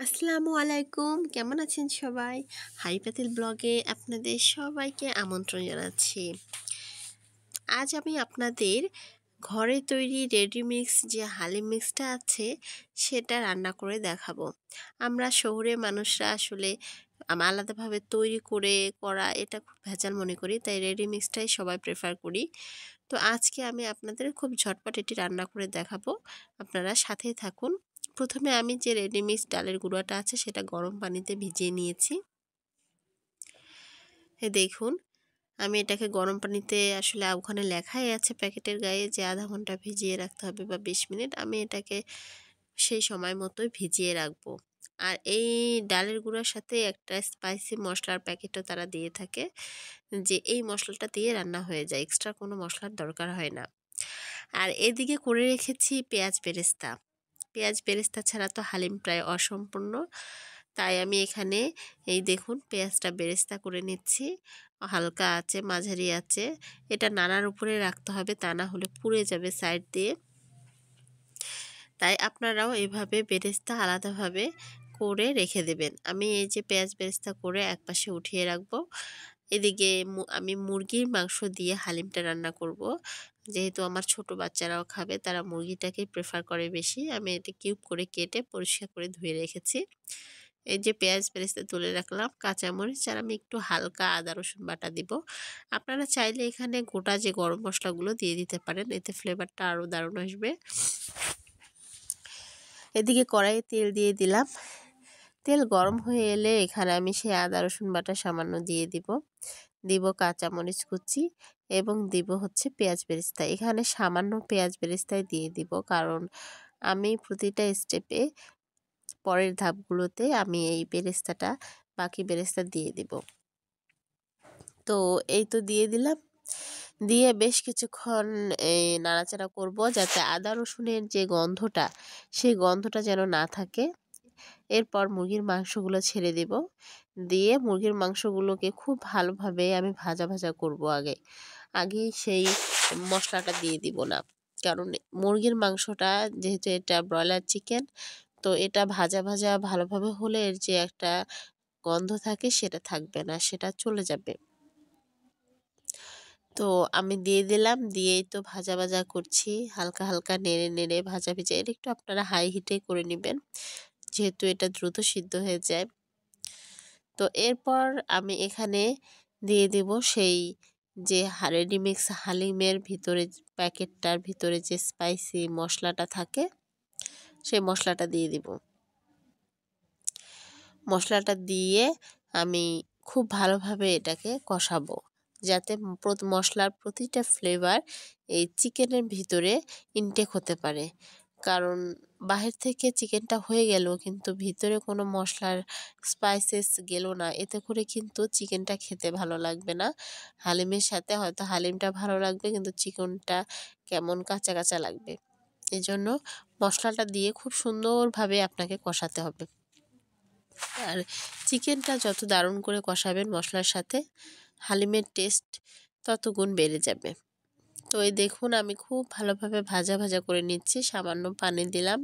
আসসালামু আলাইকুম, কেমন আছেন সবাই? হাই পাতিল ব্লগে আপনাদের সবাইকে আমন্ত্রণ জানাচ্ছি। আজ আমি আপনাদের ঘরে তৈরি রেডিমিক্স যে হালিম মিক্সটা আছে সেটা রান্না করে দেখাবো। আমরা শহুরে মানুষরা আসলে আলাদাভাবে তৈরি করে করা এটা খুব ভেজাল মনে করি, তাই রেডিমিক্সটাই সবাই প্রেফার করি। তো আজকে আমি আপনাদের খুব ঝটপট এটি রান্না করে দেখাবো, আপনারা সাথেই থাকুন। প্রথমে আমি যে রেডিমিক্স ডালের গুঁড়াটা আছে সেটা গরম পানিতে ভিজিয়ে নিয়েছি। দেখুন, আমি এটাকে গরম পানিতে আসলে ওখানে লেখাই আছে প্যাকেটের গায়ে যে আধা ঘন্টা ভিজিয়ে রাখতে হবে বা 20 মিনিট। আমি এটাকে সেই সময় মতোই ভিজিয়ে রাখবো। আর এই ডালের গুঁড়ার সাথে একটা স্পাইসি মশলার প্যাকেটও তারা দিয়ে থাকে, যে এই মশলাটা দিয়ে রান্না হয়ে যায়, এক্সট্রা কোনো মশলার দরকার হয় না। আর এদিকে করে রেখেছি পেঁয়াজ বেরেস্তা। পেঁয়াজ বেরেস্তা ছাড়া তো হালিম প্রায় অসম্পূর্ণ, তাই আমি এখানে এই দেখুন পেঁয়াজটা বেরেস্তা করে নিচ্ছি। হালকা আছে, মাঝারি আছে, এটা নাড়ার উপরে রাখতে হবে, তা না হলে পুড়ে যাবে সাইড দিয়ে। তাই আপনারাও এইভাবে বেরেস্তা আলাদাভাবে করে রেখে দেবেন। আমি এই যে পেঁয়াজ বেরেস্তা করে একপাশে উঠিয়ে রাখবো। এদিকে আমি মুরগির মাংস দিয়ে হালিমটা রান্না করব। যেহেতু আমার ছোট বাচ্চারাও খাবে, তারা মুরগিটাকেই প্রেফার করে বেশি। আমি এটা কিউব করে কেটে পরিষ্কার করে ধুয়ে রেখেছি। এই যে পেঁয়াজ বেরেস্তা তুলে রাখলাম, কাঁচামরিচ, আর আমি একটু হালকা আদা রসুন বাটা দিব। আপনারা চাইলে এখানে গোটা যে গরম মশলাগুলো দিয়ে দিতে পারেন, এতে ফ্লেভারটা আরও দারুণ আসবে। এদিকে কড়াইয়ে তেল দিয়ে দিলাম। তেল গরম হয়ে এলে এখানে আমি সেই আদা রসুন বাটা সামান্য দিয়ে দিব কাঁচামরিচ কুচি, এবং দিব হচ্ছে পেঁয়াজ বেরেস্তা। এখানে সামান্য পেঁয়াজ বেরেস্তাই দিয়ে দিব, কারণ আমি প্রতিটা স্টেপে পরের ধাপগুলোতে আমি এই বেরেস্তাটা বাকি বেরেস্তা দিয়ে দিব। তো এই তো দিয়ে দিলাম, দিয়ে বেশ কিছুক্ষণ এই নাড়াচাড়া করব, যাতে আদা রসুনের যে গন্ধটা সেই গন্ধটা যেন না থাকে। এরপর মুরগির মাংসগুলো ছেড়ে দেব, দিয়ে মুরগির মাংসগুলোকে খুব ভালোভাবে আমি ভাজা ভাজা করব। আগেই সেই মশলাটা দিয়ে দিব না, কারণ মুরগির মাংসটা যেহেতু এটা ব্রয়লার চিকেন, তো এটা ভাজা ভাজা ভালোভাবে হলে এর যে একটা গন্ধ থাকে সেটা থাকবে না, সেটা চলে যাবে। তো আমি দিয়ে দিলাম, দিয়েই তো ভাজা ভাজা করছি, হালকা হালকা নেড়ে নেড়ে ভাজা ভেজে। এটা একটু আপনারা হাই হিটে করে নেবেন, যেহেতু এটা দ্রুত সিদ্ধ হয়ে যায়। তো এরপর আমি এখানে দিয়ে দেব সেই যে রেডিমিক্স হালিমের ভিতরে, প্যাকেটটার ভিতরে যে স্পাইসি মশলাটা থাকে সেই মশলাটা দিয়ে দিব। মশলাটা দিয়ে আমি খুব ভালোভাবে এটাকে কষাবো, যাতে মশলার প্রতিটা ফ্লেভার এই চিকেনের ভিতরে ইনটেক হতে পারে। কারণ বাহির থেকে চিকেনটা হয়ে গেল কিন্তু ভিতরে কোনো মশলার স্পাইসেস গেল না, এতে করে কিন্তু চিকেনটা খেতে ভালো লাগবে না। হালিমের সাথে হয়তো হালিমটা ভালো লাগবে কিন্তু চিকেনটা কেমন কাঁচা কাঁচা লাগবে। এজন্য মশলাটা দিয়ে খুব সুন্দরভাবে আপনাকে কষাতে হবে। আর চিকেনটা যত দারুণ করে কষাবেন মশলার সাথে, হালিমের টেস্ট তত গুণ বেড়ে যাবে। তো এই দেখুন আমি খুব ভালোভাবে ভাজা ভাজা করে নিচ্ছি। সামান্য পানি দিলাম,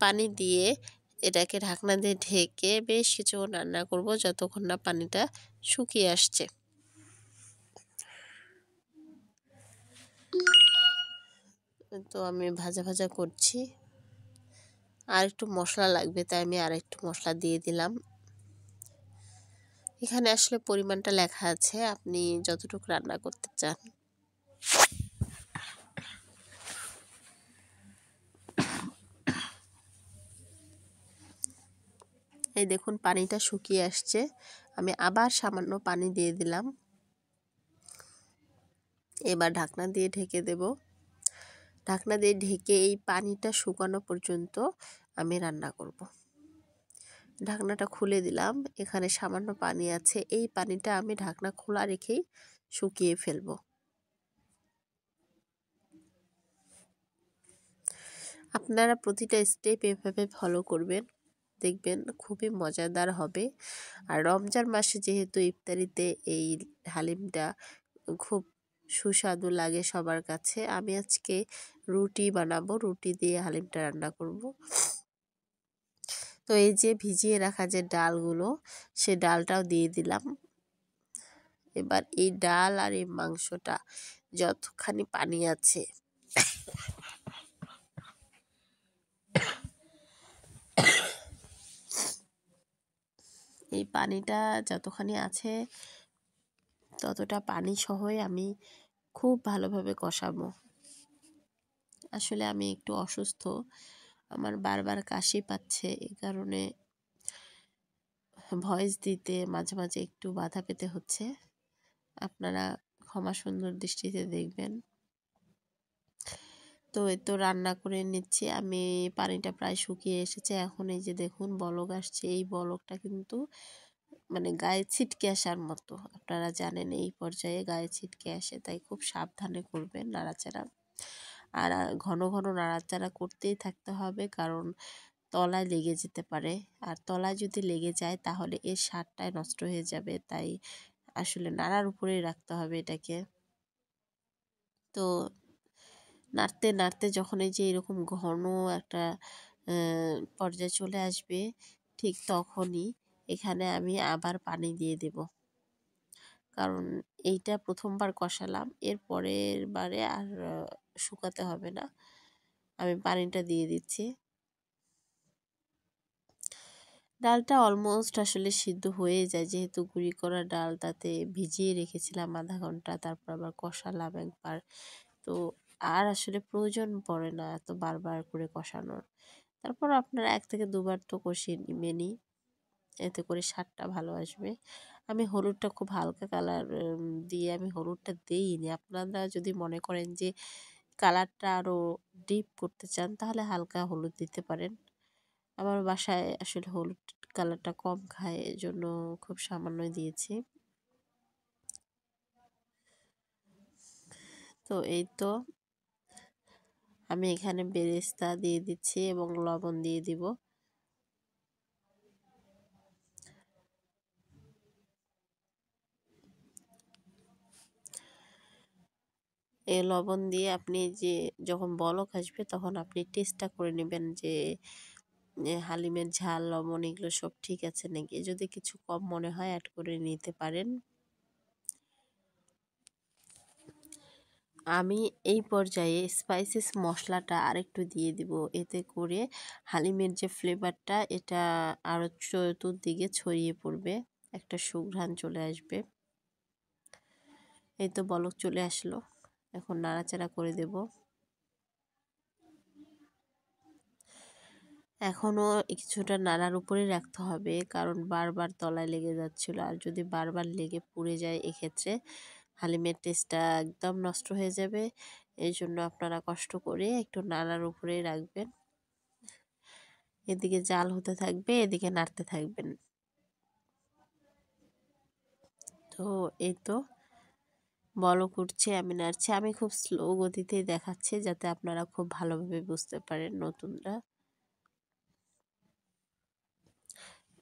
পানি দিয়ে এটাকে ঢাকনা দিয়ে ঢেকে বেশ কিছুক্ষণ রান্না করব, যতক্ষণ না পানিটা শুকিয়ে আসছে। তো আমি ভাজা ভাজা করছি, আর একটু মশলা লাগবে, তাই আমি আর একটু মশলা দিয়ে দিলাম। এখানে আসলে পরিমাণটা লেখা আছে, আপনি যতটুকু রান্না করতে চান। এই দেখুন পানিটা শুকিয়ে আসছে, আমি আবার সামান্য পানি দিয়ে দিলাম। এবার ঢাকনা দিয়ে ঢেকে দেব। ঢাকনা দিয়ে ঢেকে এই পানিটা শুকানো পর্যন্ত আমি রান্না করব। ঢাকনাটা খুলে দিলাম, এখানে সামান্য পানি আছে, এই পানিটা আমি ঢাকনা খোলা রেখেই শুকিয়ে ফেলব। আপনারা প্রতিটা স্টেপ এভাবে ফলো করবেন, দেখবেন খুবই মজাদার হবে। আর রমজান মাসে যেহেতু ইফতারিতে এই হালিমটা খুব সুস্বাদু লাগে সবার কাছে, আমি আজকে রুটি বানাবো, রুটি দিয়ে হালিমটা রান্না করব। তো এই যে ভিজিয়ে রাখা যে ডালগুলো, সে ডালটাও দিয়ে দিলাম। এবার এই ডাল আর এই মাংসটা যতখানি পানি আছে এই পানিটা যতখানি আছে ততটা পানি সহই আমি খুব ভালোভাবে কষাবো। আসলে আমি একটু অসুস্থ, আমার বারবার কাশি পাচ্ছে, এই কারণে ভয়েস দিতে মাঝে মাঝে একটু বাধা পেতে হচ্ছে। আপনারা ক্ষমা সুন্দর দৃষ্টিতে দেখবেন। তো এই তো রান্না করে নিচ্ছি আমি। পানিটা প্রায় শুকিয়ে এসেছে। এখন এই যে দেখুন বলক আসছে। এই বলকটা কিন্তু মানে গায়ে ছিটকে আসার মতো। আপনারা জানেন এই পর্যায়ে গায়ে ছিটকে আসে, তাই খুব সাবধানে করবেন নাড়াচাড়া। আর ঘন ঘন নাড়াচাড়া করতেই থাকতে হবে, কারণ তলায় লেগে যেতে পারে। আর তলায় যদি লেগে যায় তাহলে এর স্বাদটাই নষ্ট হয়ে যাবে। তাই আসলে নাড়ার উপরেই রাখতে হবে এটাকে। তো নাড়তে নাড়তে যখন এই যে এরকম ঘন একটা পর্যায়ে চলে আসবে, ঠিক তখনই এখানে আমি আবার পানি দিয়ে দেব। কারণ এইটা প্রথমবার কষালাম, এর পরের বারে আর শুকাতে হবে না। আমি পানিটা দিয়ে দিচ্ছি। ডালটা অলমোস্ট আসলে সিদ্ধ হয়ে যায়, যেহেতু গুঁড়ি করা ডাল, তাতে ভিজিয়ে রেখেছিলাম আধা ঘন্টা, তারপর আবার কষালাম একবার। তো আর আসলে প্রয়োজন পড়ে না এত বারবার করে কষানোর। তারপর আপনারা 1 থেকে 2 বার তো কষিয়ে নেবেনই, এতে করে স্বাদটা ভালো আসবে। আমি হলুদটা খুব হালকা কালার দিয়ে আমি হলুদটা দেইনি। আপনারা যদি মনে করেন যে কালারটা আরও ডিপ করতে চান তাহলে হালকা হলুদ দিতে পারেন। আমার বাসায় আসলে হলুদ কালারটা কম খায়, এজন্য খুব সামান্যই দিয়েছি। তো এই তো আমি এখানে বেরেস্তা দিয়ে দিচ্ছি এবং লবণ দিয়ে দিব। এই লবণ দিয়ে আপনি যে যখন বলক আসবে তখন আপনি টেস্টটা করে নেবেন যে হালিমের ঝাল, লবণ এগুলো সব ঠিক আছে নাকি। যদি কিছু কম মনে হয় অ্যাড করে নিতে পারেন। আমি এই পর্যায়ে স্পাইসেস মশলাটা আরেকটু দিয়ে দিব, এতে করে হালিমের যে ফ্লেভারটা এটা আরও চতুর্দিকে ছড়িয়ে পড়বে, একটা সুঘ্রাণ চলে আসবে। এই তো বলক চলে আসলো, এখন নাড়াচাড়া করে দেব। এখনও কিছুটা নাড়ার উপরেই রাখতে হবে, কারণ বারবার তলায় লেগে যাচ্ছিলো। আর যদি বারবার লেগে পুড়ে যায় এক্ষেত্রে হালিমের টেস্টটা একদম নষ্ট হয়ে যাবে। এই জন্য আপনারা কষ্ট করে একটু নাড়ার উপরেই রাখবেন। এদিকে জাল হতে থাকবে, এদিকে নাড়তে থাকবেন। তো এই তো বলক উঠছে, আমি নাড়ছি। আমি খুব স্লো গতিতেই দেখাচ্ছি যাতে আপনারা খুব ভালোভাবে বুঝতে পারেন নতুনরা।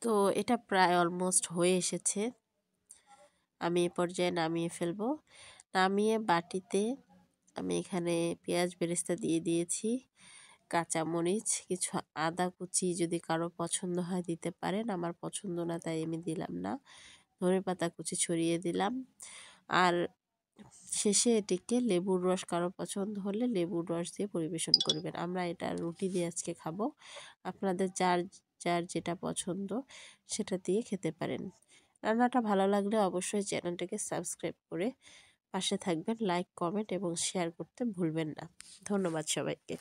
তো এটা প্রায় অলমোস্ট হয়ে এসেছে। আমি এ পর্যায়ে নামিয়ে ফেলবো। নামিয়ে বাটিতে আমি এখানে পেঁয়াজ বেরেস্তা দিয়ে দিয়েছি, কাঁচামরিচ, কিছু আদা কুচি যদি কারো পছন্দ হয় দিতে পারেন, আমার পছন্দ না তাই আমি দিলাম না। ধনেপাতা কুচি ছড়িয়ে দিলাম। আর শেষে এটিকে লেবুর রস, কারো পছন্দ হলে লেবুর রস দিয়ে পরিবেশন করবেন। আমরা এটা রুটি দিয়ে আজকে খাবো। আপনাদের যার যার যেটা পছন্দ সেটা দিয়ে খেতে পারেন। রান্নাটা ভালো লাগলে অবশ্যই চ্যানেলটাকে সাবস্ক্রাইব করে পাশে থাকবেন। লাইক, কমেন্ট এবং শেয়ার করতে ভুলবেন না। ধন্যবাদ সবাইকে।